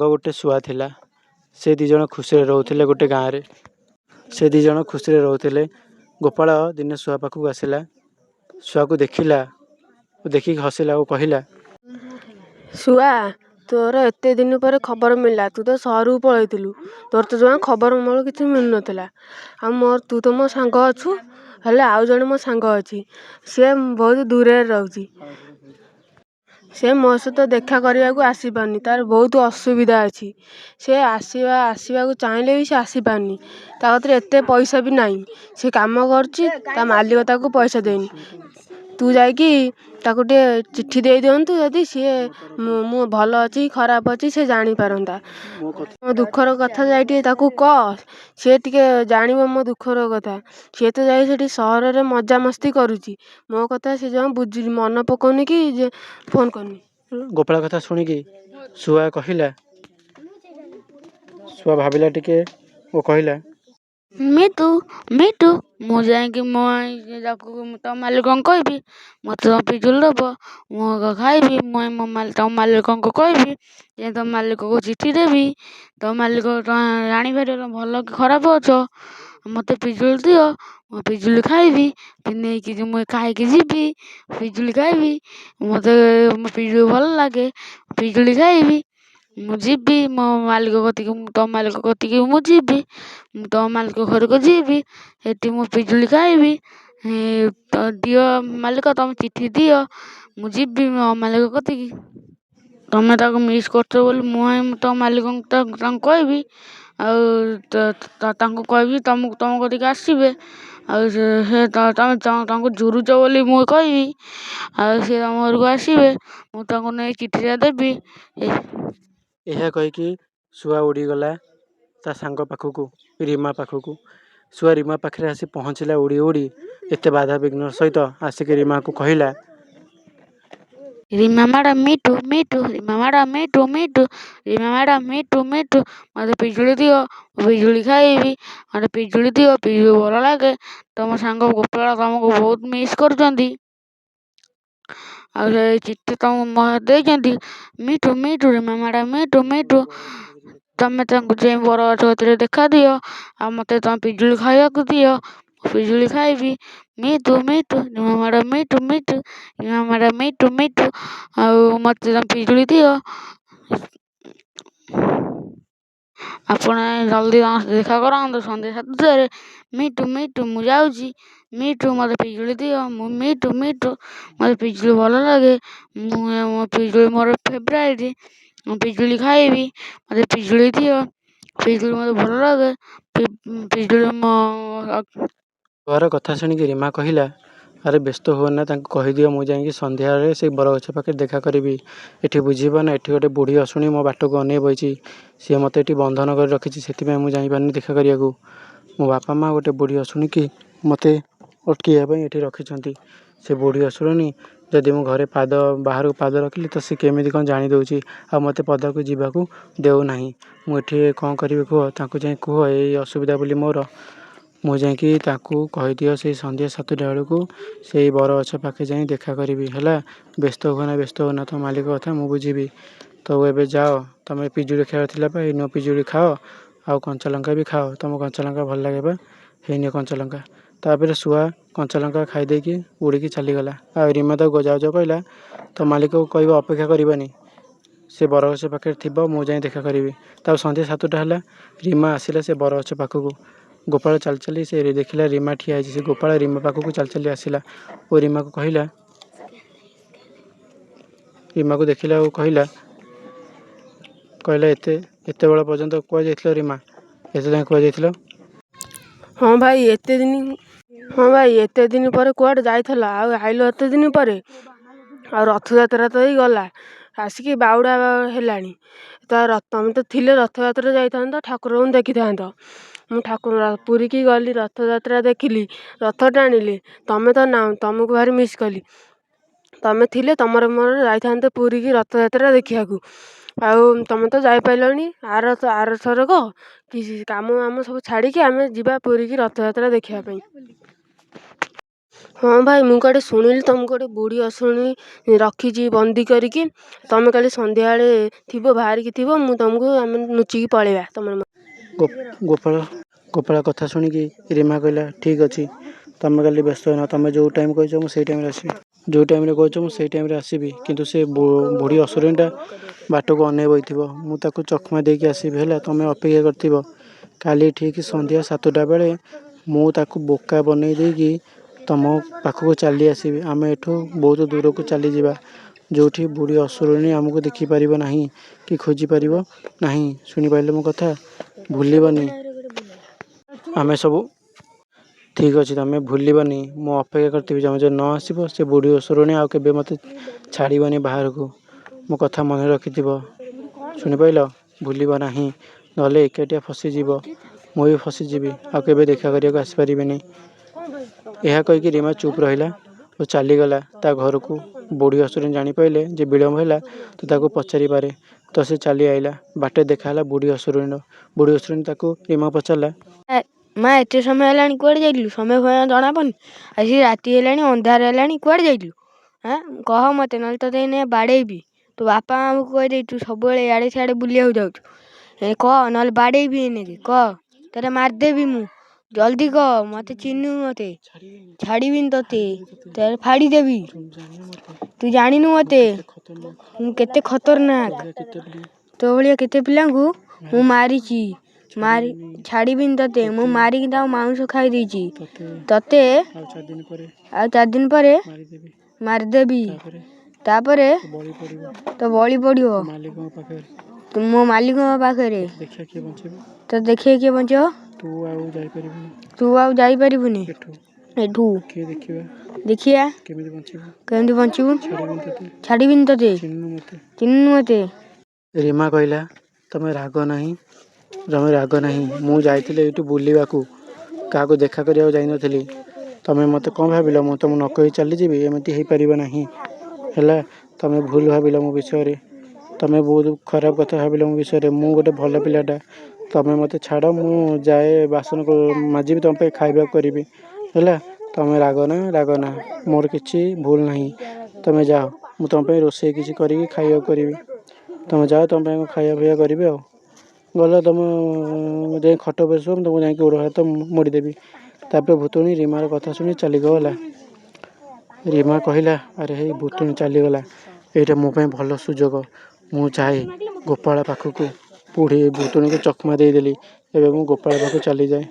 ଗୋଟେ ଶୁଆ ଥିଲା। ସେ ଦି ଜଣ ଖୁସିରେ ରହୁଥିଲେ ଗୋଟେ ଗାଁରେ। ସେ ଦି ଜଣ ଖୁସିରେ ରହୁଥିଲେ। ଗୋପାଳ ଦିନେ ଶୁଆ ପାଖକୁ ଆସିଲା। ଶୁଆକୁ ଦେଖିଲା, ଦେଖିକି ହସିଲା ଓ କହିଲା, ଶୁଆ, ତୋର ଏତେ ଦିନ ପରେ ଖବର ମିଳିଲା। ତୁ ତ ସହରକୁ ପଳେଇଥିଲୁ। ତୋର ତ ଜମା ଖବର ମୋର କିଛି ମିଳୁନଥିଲା। ଆଉ ତୁ ତ ମୋ ସାଙ୍ଗ ଅଛୁ, ହେଲେ ଆଉ ଜଣେ ମୋ ସାଙ୍ଗ ଅଛି। ସିଏ ବହୁତ ଦୂରରେ ରହୁଛି। ସେ ମୋ ସହିତ ଦେଖା କରିବାକୁ ଆସିପାରୁନି। ତାର ବହୁତ ଅସୁବିଧା ଅଛି। ସେ ଆସିବାକୁ ଚାହିଁଲେ ବି ସେ ଆସିପାରୁନି। ତା କତିରେ ଏତେ ପଇସା ବି ନାହିଁ। ସେ କାମ କରୁଛି, ତା ମାଲିକ ତାକୁ ପଇସା ଦେଇନି। ତୁ ଯାଇକି ତାକୁ ଟିକେ ଚିଠି ଦେଇ ଦିଅନ୍ତୁ, ଯଦି ସିଏ ମୁଁ ଭଲ ଅଛି ଖରାପ ଅଛି ସେ ଜାଣିପାରନ୍ତା। ମୋ ଦୁଃଖର କଥା ଯାଇ ଟିକେ ତାକୁ କହ, ସିଏ ଟିକେ ଜାଣିବ ମୋ ଦୁଃଖର କଥା। ସିଏ ତ ଯାଇ ସେଠି ସହରରେ ମଜାମସ୍ତି କରୁଛି। ମୋ କଥା ସେ ଜମା ବୁଝୁନି, ମନେ ପକାଉନି କି ଫୋନ୍ କରୁନି। ଗୋପାଳ କଥା ଶୁଣିକି ଶୁଆ ଭାବିଲା ଟିକେ ଓ କହିଲା, ମିଟୁ ମିଟୁ, ମୁଁ ଯାଇକି ତମ ମାଲିକଙ୍କୁ କହିବି ମୋତେ ତମ ପିଜୁଳି ଦେବ। ମୁଁ ଖାଇବି। ତମ ମାଲିକଙ୍କୁ କହିବି ଯେ ତମ ମାଲିକକୁ ଚିଠି ଦେବି। ତମ ମାଲିକ ଜାଣିପାରିବ ତମେ ଭଲ କି ଖରାପ ଅଛ। ମୋତେ ପିଜୁଳି ଦିଅ, ମୁଁ ପିଜୁଳି ଖାଇବି। ନେଇକି ମୁଁ ଖାଇକି ଯିବି, ପିଜୁଳି ଖାଇବି। ମୋତେ ପିଜୁଳି ଭଲ ଲାଗେ, ପିଜୁଳି ଖାଇବି। ମୁଁ ଯିବି ମୋ ମାଲିକ କତିକି, ତମ ମାଲିକ କତିକି ମୁଁ ଯିବି। ମୁଁ ତମ ମାଲିକ ଘରକୁ ଯିବି, ସେଠି ମୁଁ ପିଜୁଳି ଖାଇବି। ଦିଅ ମାଲିକ, ତମେ ଚିଠି ଦିଅ, ମୁଁ ଯିବି ମୋ ମାଲିକ କତିକି। ତମେ ତାକୁ ମିସ୍ କରୁଛ ବୋଲି ମୁଁ ତମ ମାଲିକଙ୍କୁ ତାଙ୍କୁ କହିବି। ଆଉ ତାଙ୍କୁ କହିବି ତମ କତିକି ଆସିବେ। ଆଉ ସେ ତମେ ତାଙ୍କୁ ଝୁରୁଛ ବୋଲି ମୁଁ କହିବି। ଆଉ ସେ ତମ ଘରକୁ ଆସିବେ, ମୁଁ ତାଙ୍କୁ ନେଇ ଚିଠିଟା ଦେବି। ଏହା କହିକି ଶୁଆ ଉଡ଼ିଗଲା ତା ସାଙ୍ଗ ପାଖକୁ, ରିମା ପାଖକୁ। ଶୁଆ ରିମା ପାଖରେ ଆସି ପହଞ୍ଚିଲା ଉଡ଼ି ଉଡ଼ି। ଏତେ ବାଧାବିଘ୍ନ ସହିତ ଆସିକି ରିମାକୁ କହିଲା, ରିମା ମ୍ୟାଡ଼ାମ ମିଟୁ ମିଟୁ, ରିମା ମ୍ୟାଡ଼ାମ ମିଟୁ ମିଟୁ, ରିମା ମ୍ୟାଡ଼ାମ ମିଟୁ ମିଟୁ, ମୋତେ ପିଜୁଳି ଦିଅ, ପିଜୁଳି ଖାଇବି। ମୋତେ ପିଜୁଳି ଦିଅ, ପିଜୁଳି ଭଲ ଲାଗେ। ତମ ସାଙ୍ଗ ଗୋପାଳ ତମକୁ ବହୁତ ମିସ୍ କରୁଛନ୍ତି। ଆଉ ସେ ଚିଠି ତମକୁ ଦେଇଛନ୍ତି। ମିଟୁ ମିଟୁ, ରିମା ମ୍ୟାଡ଼ାମ ମିଟୁ ମିଟୁ, ତମେ ତାଙ୍କୁ ଯାଇ ବରଗଛ କତିରେ ଦେଖା ଦିଅ। ଆଉ ମୋତେ ତମ ପିଜୁଳି ଖାଇବାକୁ ଦିଅ, ପିଜୁଳି ଖାଇବି। ମିଟୁ ମିଟୁ, ରିମା ମ୍ୟାଡ଼ାମ ମିଟୁ ମିଟୁ, ରିମା ମ୍ୟାଡ଼ାମ ମିଟୁ ମିଟୁ, ଆଉ ମୋତେ ତମ ପିଜୁଳି ଦିଅ। ଆପଣ ଜଲ୍ଦି ଦେଖା କରନ୍ତୁ ସନ୍ଧ୍ୟା 7ଟାରେ। ମିଟୁ ମିଟୁ, ମୁଁ ଯାଉଛି। ମିଟୁ, ମୋତେ ପିଜୁଳି ଦିଅ। ମିଟୁ ମିଟୁ, ମୋତେ ପିଜୁଳି ଭଲ ଲାଗେ। ମୋ ପିଜୁଳି ମୋର ଫେଭରାଇଟ୍। ମୁଁ ପିଜୁଳି ଖାଇବି। ମୋତେ ପିଜୁଳି ଦିଅ, ପିଜୁଳି ମୋତେ ଭଲ ଲାଗେ। ପିଜୁଳି ଶୁଆର କଥା ଶୁଣିକି ରିମା କହିଲା, ଆରେ ବ୍ୟସ୍ତ ହୁଅନା, ତାଙ୍କୁ କହିଦିଅ ମୁଁ ଯାଇକି ସନ୍ଧ୍ୟାବେଳେ ସେଇ ବରଗଛ ପାଖରେ ଦେଖା କରିବି। ଏଠି ବୁଝିବ ନା, ଏଠି ଗୋଟେ ବୁଢ଼ୀ ଅଶୁଣୀ ମୋ ବାଟକୁ ଅନେଇ ବଇଛି। ସିଏ ମୋତେ ଏଠି ବନ୍ଧନ କରି ରଖିଛି, ସେଥିପାଇଁ ମୁଁ ଯାଇପାରୁନି ଦେଖା କରିବାକୁ। ମୋ ବାପା ମା ଗୋଟେ ବୁଢ଼ୀ ଅଶୁଣୀକି ମୋତେ ଅଟକେଇବା ପାଇଁ ଏଠି ରଖିଛନ୍ତି। ସେ ବୁଢ଼ୀ ଅଶୁଣୀ ଯଦି ମୁଁ ଘରେ ବାହାରକୁ ପାଦ ରଖିଲି ତ ସେ କେମିତି କ'ଣ ଜାଣି ଦେଉଛି, ଆଉ ମୋତେ ପଦାକୁ ଯିବାକୁ ଦେଉନାହିଁ। ମୁଁ ଏଠି କ'ଣ କରିବି କୁହ? ତାଙ୍କୁ ଯାଇ କୁହ ଏଇ ଅସୁବିଧା ବୋଲି ମୋର। ମୁଁ ଯାଇକି ତାଙ୍କୁ କହିଦିଅ ସେଇ ସନ୍ଧ୍ୟା 7ଟା ବେଳକୁ ସେଇ ବରଗଛ ପାଖେ ଯାଇ ଦେଖା କରିବି, ହେଲା। ବ୍ୟସ୍ତ ହୁଅନା, ତମ ମାଲିକ କଥା ମୁଁ ବୁଝିବି। ତ ଏବେ ଯାଅ, ତମେ ପିଜୁଳି ଖାଇବାର ଥିଲା ବା, ଏଇ ପିଜୁଳି ଖାଅ। ଆଉ କଞ୍ଚାଲଙ୍କା ବି ଖାଅ, ତମ କଞ୍ଚାଲଙ୍କା ଭଲ ଲାଗେ ବା, ହେଇନି କଞ୍ଚାଲଙ୍କା। ତାପରେ ଶୁଆ କଞ୍ଚାଲଙ୍କା ଖାଇ ଦେଇକି ଉଡ଼ିକି ଚାଲିଗଲା। ଆଉ ରିମା ତାକୁ ଯାଉ କହିଲା, ତ ମାଲିକକୁ କହିବ ଅପେକ୍ଷା କରିବନି, ସେ ବରଗଛ ପାଖରେ ଥିବ, ମୁଁ ଯାଇ ଦେଖା କରିବି। ତାକୁ ସନ୍ଧ୍ୟା 7ଟା ହେଲା। ରିମା ଆସିଲା ସେ ବରଗଛ ପାଖକୁ। ଗୋପାଳ ଚାଲି ଚାଲି ସେ ଦେଖିଲା ରିମା ଠିଆ ହେଇଛି। ସେ ଗୋପାଳ ରିମା ପାଖକୁ ଚାଲି ଚାଲି ଆସିଲା ଓ ରିମାକୁ ଦେଖିଲା ଓ କହିଲା, ଏତେବେଳ ପର୍ଯ୍ୟନ୍ତ କୁଆଡ଼େ ଯାଇଥିଲ ରିମା? ଏତେ ଯାଏଁ କୁଆଡ଼େ ଯାଇଥିଲ? ହଁ ଭାଇ, ଏତେ ଦିନ ପରେ କୁଆଡ଼େ ଯାଇଥିଲ? ଆଉ ଆଇଲ ଏତେ ଦିନ ପରେ? ଆଉ ରଥଯାତ୍ରା ତ ହେଇ ଗଲା, ଆସିକି ବାହୁଡ଼ା ହେଲାଣି। ତମେ ତ ଥିଲେ ରଥଯାତ୍ରା ଯାଇଥାନ୍ତ, ଠାକୁରଙ୍କୁ ଦେଖିଥାନ୍ତ। ମୁଁ ପୁରୀକି ଗଲି, ରଥଯାତ୍ରା ଦେଖିଲି, ରଥ ଟାଣିଲି। ତମେ ତ ନାହଁ, ତମକୁ ଭାରି ମିସ୍ କଲି। ତମେ ଥିଲେ ତମର ମୋର ଯାଇଥାନ୍ତେ ପୁରୀକି ରଥଯାତ୍ରା ଦେଖିବାକୁ। ଆଉ ତମେ ତ ଯାଇପାରିଲନି। ଆରଥରକ କିଛି କାମ ସବୁ ଛାଡ଼ିକି ଆମେ ଯିବା ପୁରୀକି ରଥଯାତ୍ରା ଦେଖିବା ପାଇଁ। हाँ भाଇ, ମୁଁ କୁଆଡ଼େ ଶୁଣିଲି ତମକୁ ଗୋଟେ ବୁଢ଼ୀ ଅସୁରୁଣୀ ରଖିଛି ବନ୍ଦୀ କରିକି। ତମେ କାଲି ସନ୍ଧ୍ୟାବେଳେ ଥିବ, ବାହାରିକି ଥିବ, ମୁଁ ତମକୁ ଆମେ ଲୁଚିକି ପଳେଇବା ତମର ମୋର। ଗୋପାଳ କଥା ଶୁଣିକି ରିମା କହିଲା ଠିକ୍ ଅଛି, ତମେ କାଲି ବ୍ୟସ୍ତ ହୁଅନା, ତମେ ଯେଉଁ ଟାଇମ୍ କହିଛ ମୁଁ ସେଇ ଟାଇମ୍ରେ ଆସିବି। ଯେଉଁ ଟାଇମ୍ରେ କହିଛ ମୁଁ ସେଇ ଟାଇମ୍ରେ ଆସିବି, କିନ୍ତୁ ସେ ବୁଢ଼ୀ ଅସୁରୁଣୀଟା ବାଟକୁ ଅନେଇ ବଇଥିବ, ମୁଁ ତାକୁ ଚକମା ଦେଇକି ଆସିବି ହେଲା। ତମେ ଅପେକ୍ଷା କରିଥିବ। କାଲି ଠିକ୍ ସନ୍ଧ୍ୟା 7ଟା ବେଳେ ମୁଁ ତାକୁ ବୋକା ବନେଇ ଦେଇକି ତମ ପାଖକୁ ଚାଲି ଆସିବି। ଆମେ ଏଠୁ ବହୁତ ଦୂରକୁ ଚାଲିଯିବା, ଯେଉଁଠି ବୁଢ଼ୀ ଅସୁରୁଣୀ ଆମକୁ ଦେଖିପାରିବ ନାହିଁ କି ଖୋଜିପାରିବ ନାହିଁ। ଶୁଣିପାରିଲେ ମୋ କଥା? ଭୁଲିବନି। ଆମେ ସବୁ ଠିକ୍ ଅଛି, ତମେ ଭୁଲିବନି। ମୁଁ ଅପେକ୍ଷା କରିଥିବି। ତମେ ଯଦି ନ ଆସିବ ସେ ବୁଢ଼ୀ ଅସୁରୁଣୀ ଆଉ କେବେ ମୋତେ ଛାଡ଼ିବନି ବାହାରକୁ। ମୋ କଥା ମନେ ରଖିଥିବ। ଶୁଣିପାରିଲ? ଭୁଲିବ ନାହିଁ, ନହେଲେ ଏକାଟିଆ ଫସିଯିବ। ମୁଁ ବି ଫସିଯିବି, ଆଉ କେବେ ଦେଖା କରିବାକୁ ଆସିପାରିବିନି। ଏହା କହିକି ରିମା ଚୁପ୍ ରହିଲା ଓ ଚାଲିଗଲା ତା ଘରକୁ। ବୁଢ଼ୀ ଅସୁରୁଣୀ ଜାଣିପାରିଲେ ଯେ ବିଳମ୍ବ ହେଲା ତ ତାକୁ ପଚାରିପାରେ, ତ ସେ ଚାଲି ଆଇଲା। ବାଟରେ ଦେଖା ହେଲା ବୁଢ଼ୀ ଅସୁରୁଣୀର। ବୁଢ଼ୀ ଅସୁରୁଣୀ ତାକୁ ରିମା ପଚାରିଲା, ମା ଏତେ ସମୟ ହେଲାଣି କୁଆଡ଼େ ଯାଇଥିଲୁ? ସମୟ ଜଣା ପଡ଼ୁନି, ଆଜି ରାତି ହେଲାଣି, ଅନ୍ଧାର ହେଲାଣି, କୁଆଡ଼େ ଯାଇଥିଲୁ? କହ ମୋତେ, ନହେଲେ ତୋତେ ଏଇନେ ବାଡ଼େଇବି। ତୋ ବାପା ମାଆଙ୍କୁ କହିଦେଇଛୁ ସବୁବେଳେ ଇଆଡ଼େ ସିଆଡ଼େ ବୁଲିବାକୁ ଯାଉଛୁ। କହ, ନହେଲେ ବାଡ଼େଇବି ଏଇନେକେ। କହ, ତୋତେ ମାରିଦେବି ମୁଁ। ଜଲ୍ଦି କହ, ମୋତେ ଚିହ୍ନୁ, ମୋତେ ଛାଡ଼ିବିନି, ତୋତେ ଫାଡ଼ିଦେବି। ତୁ ଜାଣିନୁ ମୋତେ, ମୁଁ କେତେ ଖତରନାକ। ତୋ ଭଳିଆ କେତେ ପିଲାଙ୍କୁ ମୁଁ ମାରିଛି, ଛାଡ଼ିବିନି ତୋତେ। ମୁଁ ମାରିକି ତାଙ୍କ ମାଉଁସ ଖାଇ ଦେଇଛି। ତୋତେ ଆଉ 4 ଦିନ ପରେ ମାରିଦେବି। ତାପରେ ତ ବଳି ପଡ଼ିବ ମୋ ମାଲିକଙ୍କ ପାଖରେ। ତ ଦେଖିବା କିଏ ବଞ୍ଚିବ? ତୁ ଆଉ ଯାଇପାରିବୁନି ଏଠୁ। ଦେଖିବା କେମିତି ବଞ୍ଚିବୁ। ଛାଡ଼ିବିନି ତୋତେ। ଚିହ୍ନିନୁ ମୋତେ। ରିମା କହିଲା, ତମେ ରାଗ ନାହିଁ। ମୁଁ ଯାଇଥିଲି ଏଇଠୁ ବୁଲିବାକୁ, କାହାକୁ ଦେଖା କରିବାକୁ ଯାଇନଥିଲି। ତମେ ମୋତେ କ'ଣ ଭାବିଲ? ମୁଁ ତମକୁ ନ କହି ଚାଲିଯିବି? ଏମିତି ହେଇପାରିବ ନାହିଁ ହେଲା। ତମେ ଭୁଲ ଭାବିଲ ମୋ ବିଷୟରେ। ତମେ ବହୁତ ଖରାପ କଥା ଭାବିଲ ମୋ ବିଷୟରେ। ମୁଁ ଗୋଟେ ଭଲ ପିଲାଟା। ତମେ ମୋତେ ଛାଡ଼, ମୁଁ ଯାଏ ବାସନ ମାଜିବି, ତମ ପାଇଁ ଖାଇବାକୁ କରିବି ହେଲା। ତମେ ରାଗ ନା, ମୋର କିଛି ଭୁଲ ନାହିଁ। ତମେ ଯାଅ, ମୁଁ ତମ ପାଇଁ ରୋଷେଇ କିଛି କରିକି ଖାଇବାକୁ କରିବି। ତମେ ଯାଅ, ତମ ପାଇଁ ଖାଇବା ପିଇବା କରିବି। ଆଉ ଗଲ ତମ ଯାଇ ଖଟ ଉପରେ ଶୁଅ, ମୁଁ ତମକୁ ଯାଇକି ଗୋଡ଼ ହାତ ମୋଡ଼ିଦେବି। ତାପରେ ଭୂତୁଣୀ ରିମାର କଥା ଶୁଣି ଚାଲିଗଲା। ରିମା କହିଲା, ଆରେ ହେଇ ଭୂତୁଣୀ ଚାଲିଗଲା, ଏଇଟା ମୋ ପାଇଁ ଭଲ ସୁଯୋଗ। ମୁଁ ଯାଏ ଗୋପାଳ ପାଖକୁ। ଭୂତୁଣୀକୁ ଚକମା ଦେଇଦେଲି, ଏବେ ମୁଁ ଗୋପାଳ ପାଖକୁ ଚାଲିଯାଏ।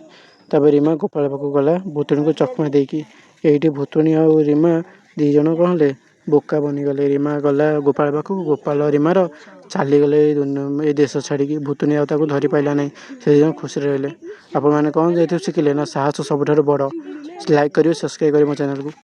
ତାପରେ ରିମା ଗୋପାଳ ପାଖକୁ ଗଲା ଭୂତୁଣୀକୁ ଚକମା ଦେଇକି। ଏଇଠି ଭୂତୁଣୀ ଆଉ ରିମା 2 ଜଣ କ'ଣ ହେଲେ? ବୋକା ବନିଗଲେ। ରିମା ଗଲା ଗୋପାଳ ପାଖକୁ, ଗୋପାଳ ରିମାର ଚାଲିଗଲେ ଏଇ ଦେଶ ଛାଡ଼ିକି। ଭୂତୁଣୀ ଆଉ ତାକୁ ଧରି ପାରିଲା ନାହିଁ। ସେ 2 ଜଣ ଖୁସିରେ ରହିଲେ। ଆପଣମାନେ କ'ଣ ଏଥିରୁ ଶିଖିଲେ? ନା ସାହସ ସବୁଠାରୁ ବଡ଼। ଲାଇକ୍ କରିବେ, ସବସ୍କ୍ରାଇବ୍ କରିବେ ମୋ ଚ୍ୟାନେଲକୁ।